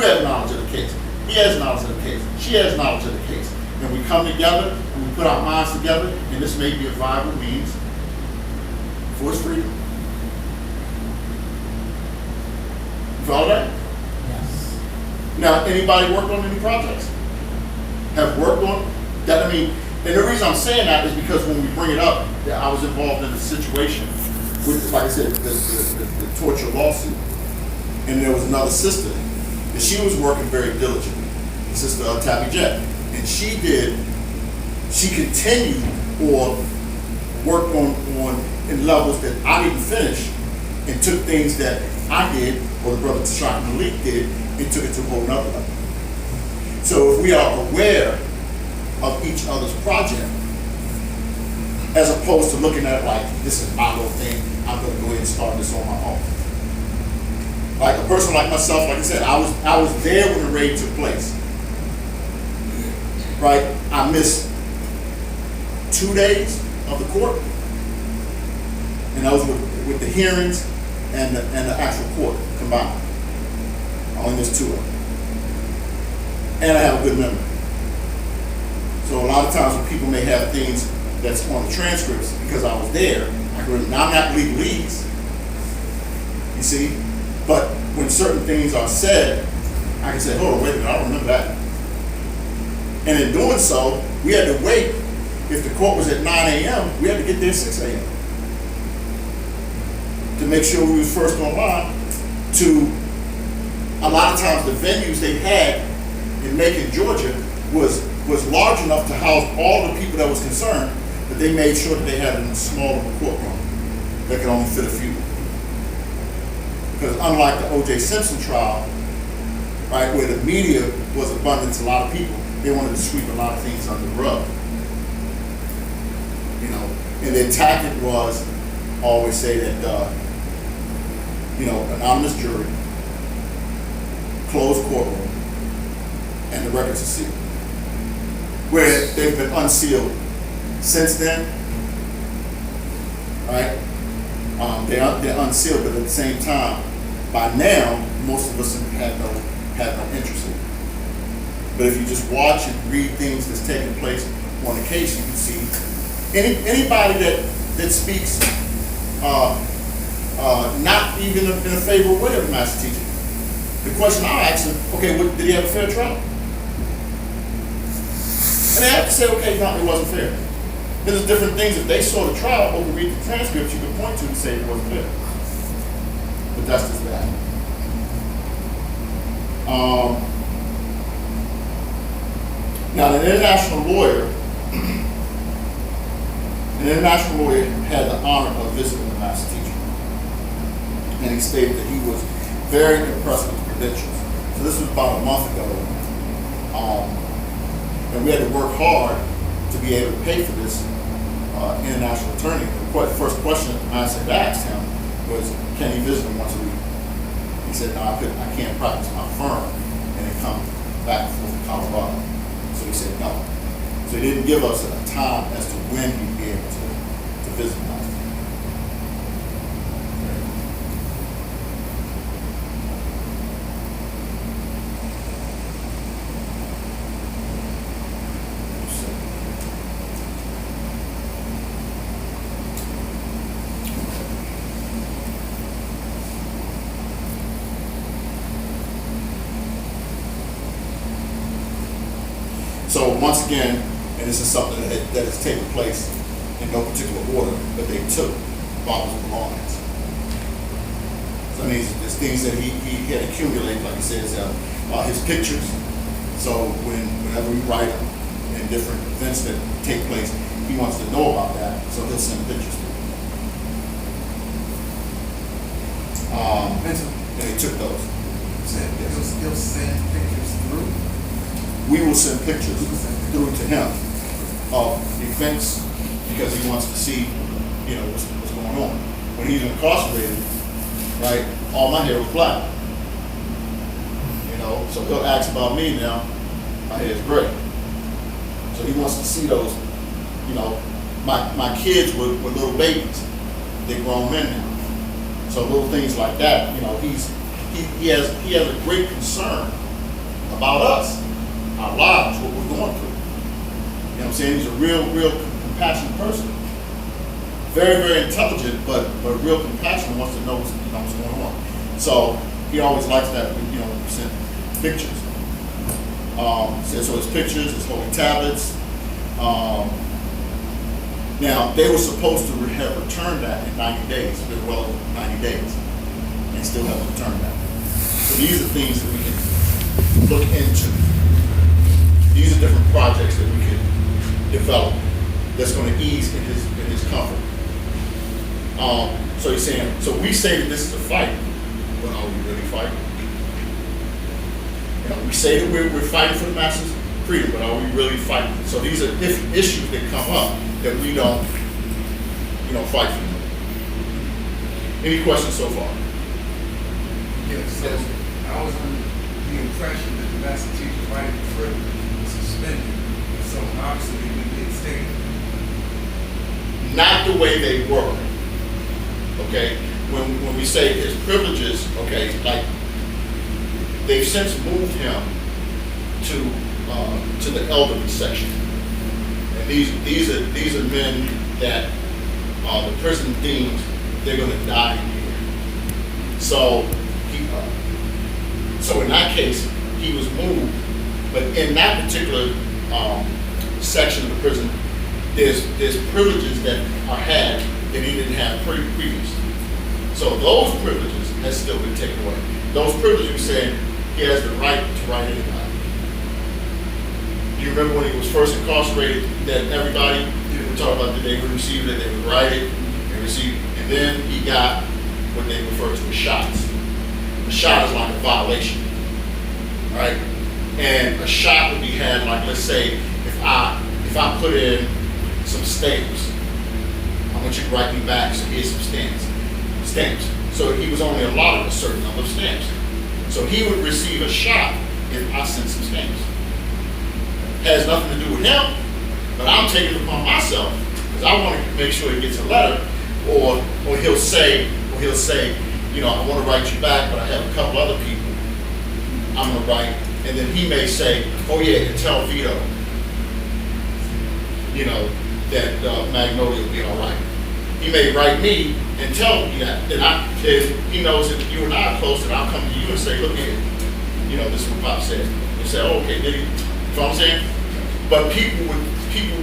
have knowledge of the case. He has knowledge of the case. She has knowledge of the case. And we come together and we put our minds together, and this may be a viable means for his freedom. You follow that? Yes. Now, anybody worked on any projects? Have worked on that? I mean, and the reason I'm saying that is because when we bring it up, that I was involved in a situation with, like I said, the torture lawsuit, and there was another sister, and she was working very diligently, Sister Tabby Jet, and she continued or worked on in levels that I didn't finish, and took things that I did, or the brother Tashak Malik did, and took it to a whole nother level. So if we are aware of each other's project, as opposed to looking at it like, this is my little thing, I'm gonna go ahead and start this on my own. Like a person like myself, like I said, I was there when the raid took place. Right? I missed 2 days of the court, and that was with the hearings and the actual court combined. I only missed 2 of them. And I have a good memory. So a lot of times when people may have things that's on the transcripts, because I was there, I can, now I'm not legalese, you see, but when certain things are said, I can say, hold on, wait a minute, I don't remember that. And in doing so, we had to wait. If the court was at 9 a.m., we had to get there at 6 a.m. to make sure we was first online. To a lot of times the venues they had in Macon, Georgia was large enough to house all the people that was concerned, but they made sure that they had a smaller courtroom that could only fit a few. Because unlike the O.J. Simpson trial, right, where the media was abundant to a lot of people, they wanted to sweep a lot of things under the rug. You know, and their tactic was always say that, anonymous jury, closed courtroom, and the records are sealed. Where they've been unsealed since then, right? They're unsealed, but at the same time, by now, most of us have no interest in it. But if you just watch and read things that's taking place on the case, you can see anybody that speaks not even in a favorable way of the master teacher. The question I ask him, okay, did he have a fair trial? And they have to say, okay, no, it wasn't fair. There's different things. If they saw the trial or read the transcripts, you can point to and say it wasn't fair. But that's just that. Now, an international lawyer had the honor of visiting the master teacher. And he stated that he was very impressed with the credentials. So this was about a month ago. And we had to work hard to be able to pay for this international attorney. The first question I asked him was, can he visit him once a week? He said, no, I can't practice my firm and then come back from Colorado. So he said no. So he didn't give us a time as to when he'd be able to visit us. So once again, and this is something that has taken place in no particular order, but they took Bob's belongings. So I mean, there's things that he had accumulated, like he says, his pictures. So whenever we write in different events that take place, he wants to know about that, so he'll send pictures to me. And he took those. He'll send pictures through? We will send pictures through to him of events because he wants to see, what's going on. When he's incarcerated, right, all my hair was black. So he'll ask about me now, my hair is gray. So he wants to see those, my kids were little babies. They're grown men now. So little things like that, he has a great concern about us, our lives, what we're going through. You know what I'm saying? He's a real compassionate person. Very, very intelligent, but real compassionate, wants to know what's going on. So he always likes that, we send pictures. So his pictures, his holy tablets. Now, they were supposed to have returned that in 90 days. It's been well over 90 days. And still haven't returned that. So these are things that we can look into. These are different projects that we can develop that's going to ease in his comfort. So he's saying, so we say that this is a fight, but are we really fighting? We say that we're fighting for the masses' freedom, but are we really fighting? So these are different issues that come up that we don't, fight for. Any questions so far? Yes, so I was under the impression that the master teacher's right to privilege was suspended. So obviously we did state Not the way they were. Okay? When we say his privileges, okay, like they've since moved him to the elderly section. And these are men that the prison deems they're going to die in here. So so in that case, he was moved. But in that particular section of the prison, there's privileges that are had that he didn't have previously. So those privileges has still been taken away. Those privileges saying he has the right to write anybody. Do you remember when he was first incarcerated that everybody would talk about that they would receive it, they would write it, and receive, and then he got what they refer to as shots. A shot is like a violation, right? And a shot would be had like, let's say, if I put in some stamps, I want you to write me back, so here's some stamps. So he was only allotted a certain number of stamps. So he would receive a shot if I sent some stamps. Has nothing to do with him, but I'm taking it upon myself because I want to make sure he gets a letter, or he'll say, I want to write you back, but I have a couple other people I'm going to write, and then he may say, oh yeah, and tell Vito, that Magnolia will be all right. He may write me and tell me that, if he knows that you and I are close, and I'll come to you and say, look here, this is what Pop said. And say, oh, okay, did he? You know what I'm saying? But people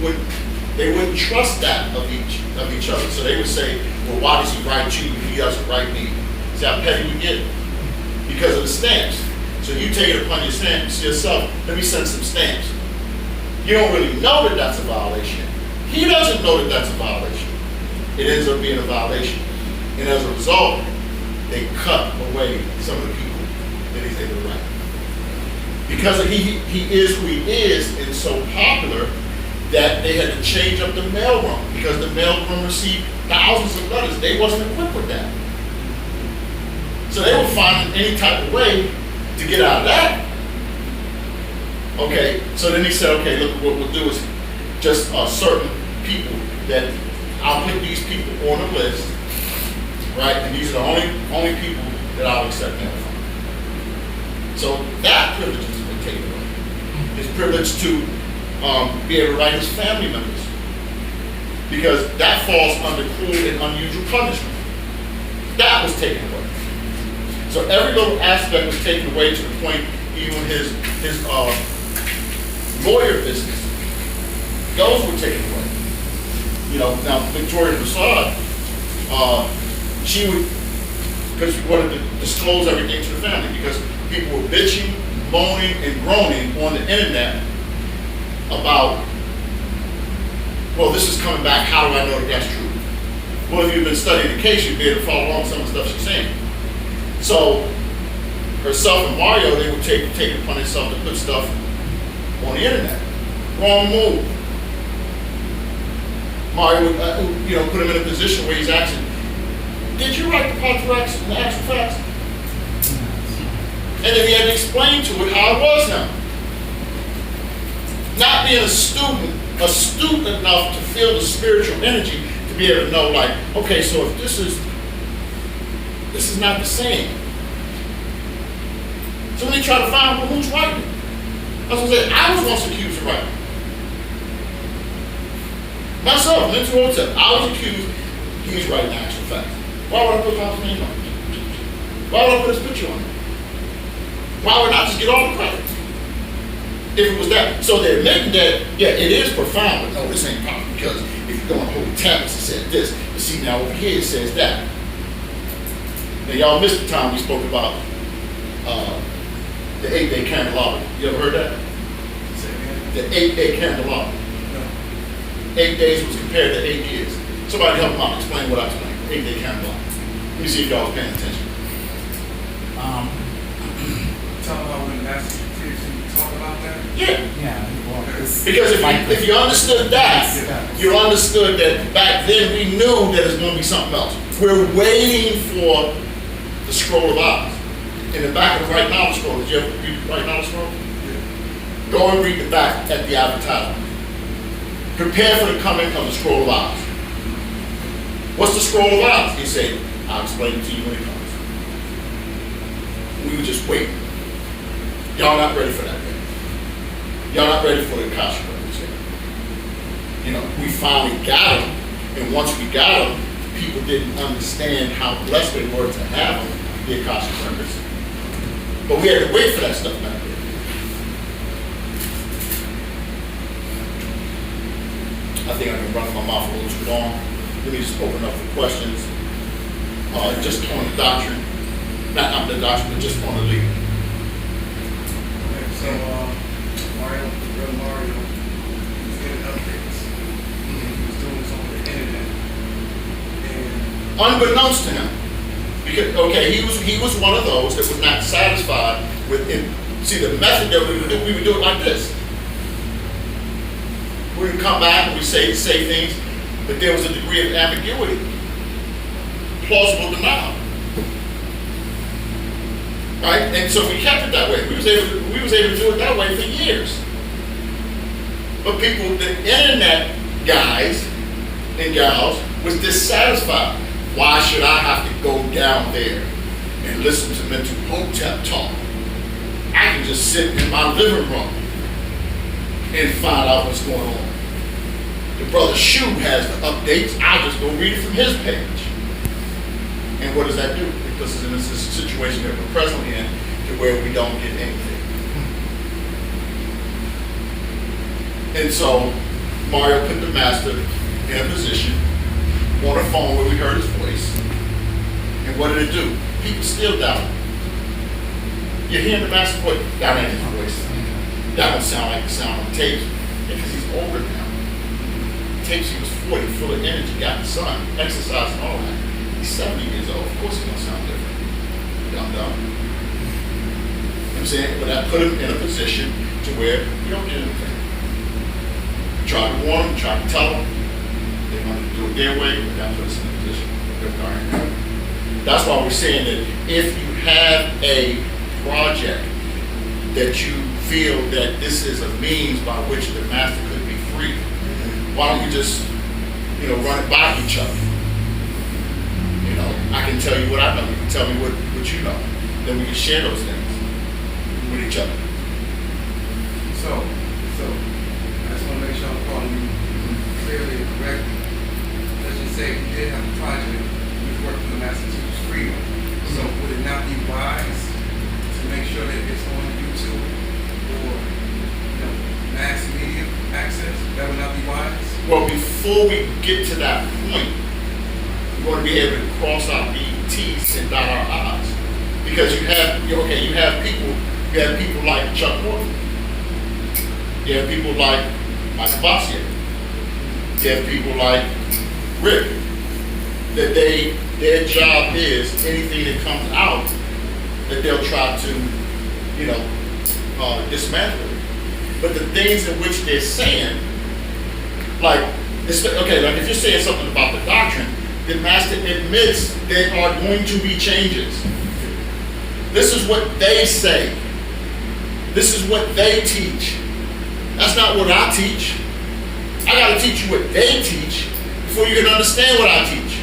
wouldn't trust that of each other. So they would say, well, why does he write you if he doesn't write me? See how petty we get? Because of the stamps. So you take it upon yourself, let me send some stamps. You don't really know that that's a violation. He doesn't know that that's a violation. It ends up being a violation. And as a result, they cut away some of the people that he's able to write. Because he is who he is and so popular that they had to change up the mailroom because the mailroom received thousands of letters. They wasn't equipped with that. So they were finding any type of way to get out of that. Okay, so then he said, okay, look, what we'll do is just certain people that I'll put these people on the list, right? And these are the only people that I'll accept them from. So that privilege has been taken away. His privilege to be able to write his family members, because that falls under cruel and unusual punishment. That was taken away. So every little aspect was taken away to the point even his lawyer business, those were taken away. Now Victoria Prasad, she would, because she wanted to disclose everything to the family, because people were bitching, moaning, and groaning on the internet about, well, this is coming back, how do I know that that's true? Well, if you've been studying the case, you'd be able to follow along some of the stuff she's saying. So, herself and Mario, they would take it upon themselves to put stuff on the internet. Wrong move. Mario would, put him in a position where he's asking, did you write the contracts and the actual facts? And then he had to explain to it how it was now. Not being astute enough to feel the spiritual energy to be able to know, like, okay, so if this is not the same. So then they try to find, well, who's writing? I was gonna say, I was once accused of writing. Myself, mental hotel, I was accused, he's writing actual facts. Why would I put Tom's name on it? Why would I put his picture on it? Why would I just get all the credit? If it was that, so they're admitting that, yeah, it is profound, but no, this ain't profound, because if you go on Holy Tablets, it said this, but see, now over here it says that. Now, y'all missed the time we spoke about the 8-day candelabra. You ever heard that? Say it The 8-day candelabra. again. No. 8 days was compared to 8 years. Somebody help me out, explain what I explained. 8-day candelabra. Let me see if y'all was paying attention. Talk about when the master teacher talk about that. Yeah. Yeah, well, it's. Because if you understood that, you understood that back then we knew that it's going to be something else. We're waiting for the scroll of eyes. In the back of the Right Knowledge scroll, did you ever read the Right Knowledge scroll? Yeah. Go and read the back at the advertisement. Prepare for the coming of the scroll of eyes. What's the scroll of eyes? He said, I'll explain it to you when it comes. We were just waiting. Y'all not ready for that yet. Y'all not ready for the Akashic records yet. You know, we finally got them, and once we got them, people didn't understand how blessed they were to have them, the Akashic records. But we had to wait for that stuff back then. I think I've been running my mouth a little too long. Let me just open up for questions. Just on the doctrine, not the doctrine, but just on the legal. Okay, so, Mario, real Mario, he was getting updates. He was doing this over the internet. And Unbeknownst to him, because he was one of those that was not satisfied with it. See, the method that we would do it like this. We would come back and we say things, but there was a degree of ambiguity, plausible denial, right? And so we kept it that way. We was able to do it that way for years. But people, the internet guys and gals, was dissatisfied. Why should I have to go down there and listen to mental hotep talk? I can just sit in my living room and find out what's going on. The brother Shu has the updates. I'll just go read it from his page. And what does that do? It puts us in this situation that we're presently in, to where we don't get anything. And so Mario put the master in a position on a phone where we heard his voice. And what did it do? People still doubt him. You're hearing the master voice. That ain't his voice. That don't sound like the sound on tapes. Because he's older now. Tapes, he was 40, full of energy, got the sun, exercise and all that. He's 70 years old. Of course he's gonna sound different. Dumb. You know what I'm saying? But that put him in a position to where you don't get anything. Try to warn them, try to tell them. They want to do it their way, but that puts us in a position that we are in now. That's why we're saying that if you have a project that you feel that this is a means by which the master could be free, why don't we just, run it by each other? I can tell you what I know, you can tell me what you know. Then we can share those things with each other. so, I just want to make sure I'm following you clearly and correctly. Let's just say we did have a project, we worked for the Master Teacher's Freedom. So would it not be wise to make sure that it's on YouTube or mass media access? That would not be wise? Well, before we get to that point, we want to be able to cross our T's and dot our I's. Because you have people like Chuck Norton. You have people like Michael Bossier. You have people like Rick. That their job is anything that comes out that they'll try to, dismantle it. But the things in which they're saying, like if you're saying something about the doctrine, the master admits there are going to be changes. This is what they say. This is what they teach. That's not what I teach. I got to teach you what they teach before you can understand what I teach.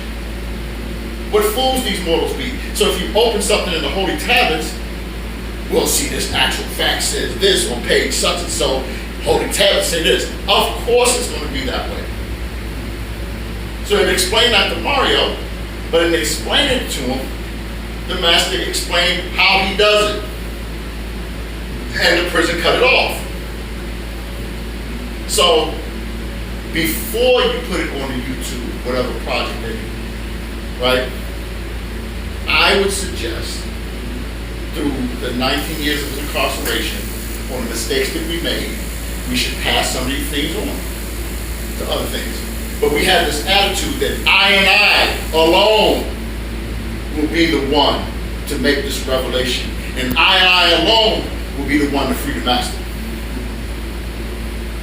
What fools these mortals be. So if you open something in the Holy Tablets, well, see, this actual fact says this on page such and so, holy tablet say this. Of course it's gonna be that way. So it explained that to Mario, but in explaining it to him, the master explained how he does it. And the prison cut it off. So before you put it on the YouTube, whatever project they do, right? I would suggest through the 19 years of incarceration, on the mistakes that we made, we should pass some of these things on to other things. But we have this attitude that I alone will be the one to make this revelation. And I alone will be the one to free the master.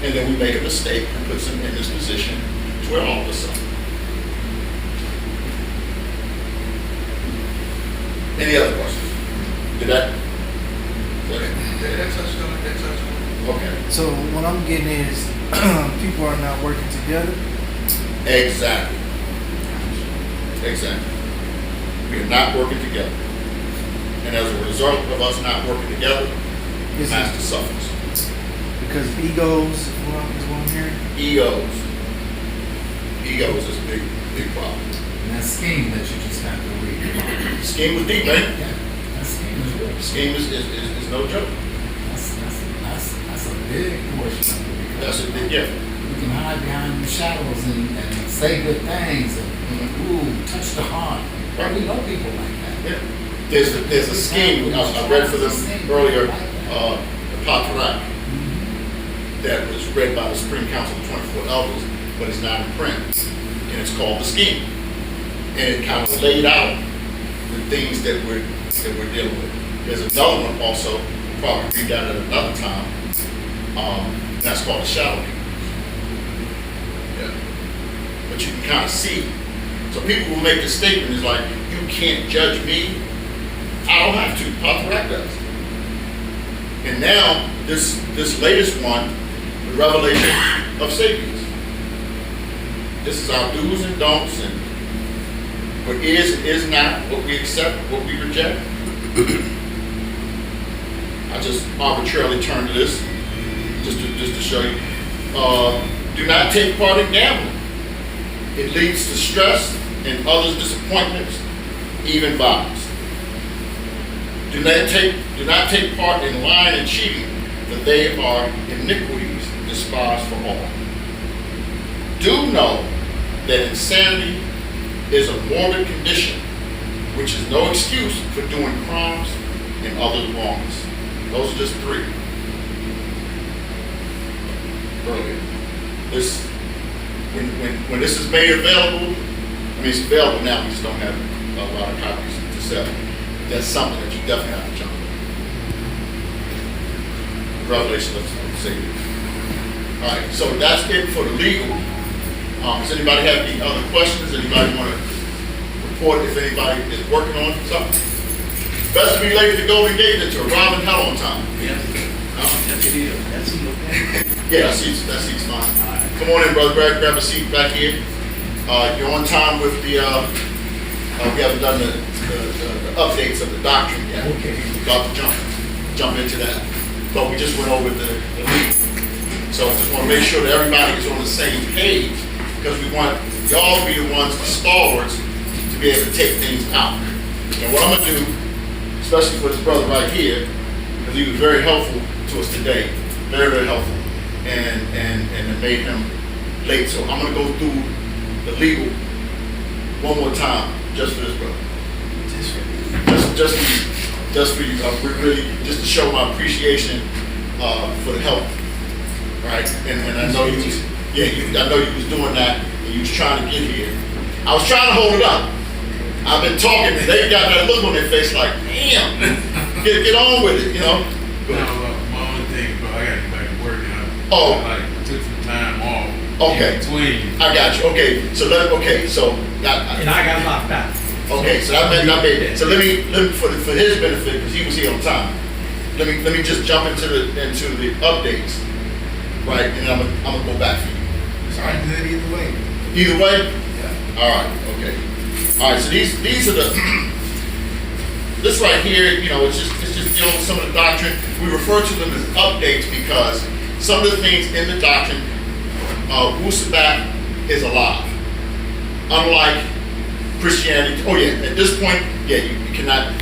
And then we make a mistake and puts him in this position to where all of a sudden. Any other questions? Did that? That touched on it, that touched on it. Okay. So what I'm getting is people are not working together. Exactly. Exactly. We are not working together. And as a result of us not working together, the Is master it suffers. because egos is what I'm hearing? Egos. Egos is a big, big problem. And that scheme that you just got to read. Scheme was deep, man. Yeah, that scheme is real. Scheme is no joke. That's a big portion of it. That's because a big, yeah. You can hide behind the shadows and say good things and ooh, touch the heart. Right. We know people like that. Yeah. There's a scheme, I read for them earlier, the Patrak, that was read by the Supreme Council of 24 Elders, but it's not in print. And it's called The Scheme. And it kind of laid out the things that we're dealing with. There's another one also, we'll probably read that at another time. That's called The Shadow People. Yeah. But you can kind of see. So people will make the statement, is like, you can't judge me. I don't have to. Patrak does. And now, this latest one, the revelation of Sapiens. This is our do's and don'ts, and what is and is not, what we accept, what we reject. I just arbitrarily turned to this, just to show you. Do not take part in gambling. It leads to stress and others' disappointments, even violence. Do not take part in lying and cheating, for they are iniquities despised for all. Do know that insanity is a morbid condition, which is no excuse for doing crimes and other wrongs. Those are just three. Earlier. This, when this is made available, I mean, it's available now, we just don't have a lot of copies to sell. That's something that you definitely have to jump on. Revelation of Satan. All right, so that's it for the legal. Does anybody have any other questions? Anybody want to report if anybody is working on something? Best to be late to the Golden Gate than to arrive in hell on time. Yeah. That's it is. That's it, okay? Yeah, that seat's fine. Come on in, brother. Grab a seat back here. You're on time with the, we haven't done the updates of the doctrine yet. Okay. We're about to jump into that. But we just went over the legal. So I just want to make sure that everybody is on the same page, because we want y'all to be the ones, the stalwarts, to be able to take things out. And what I'm going to do, especially for this brother right here, because he was very helpful to us today, very, very helpful, and it made him late. So I'm going to go through the legal one more time, just for this brother. Just for you. Really, just to show my appreciation for the help, right? And I know you was, I know you was doing that, and you was trying to get here. I was trying to hold it up. I've been talking, and they got that look on their face like, damn, get on with it, you know? My only thing, bro, I gotta get back to work now. Oh. I like took some time off. Okay. In between. I got you. Okay, so And I got locked out. okay, so that meant so let me for his benefit, because he was here on time. Let me just jump into the updates, right? And I'm gonna go back for you. It's all good either way. Either way. Yeah. All right. Okay. All right. So these are the this right here, you know, it's just dealing with some of the doctrine. We refer to them as updates because some of the things in the doctrine, Wu Sabat is alive. Unlike Christianity, oh yeah, at this point, yeah, you cannot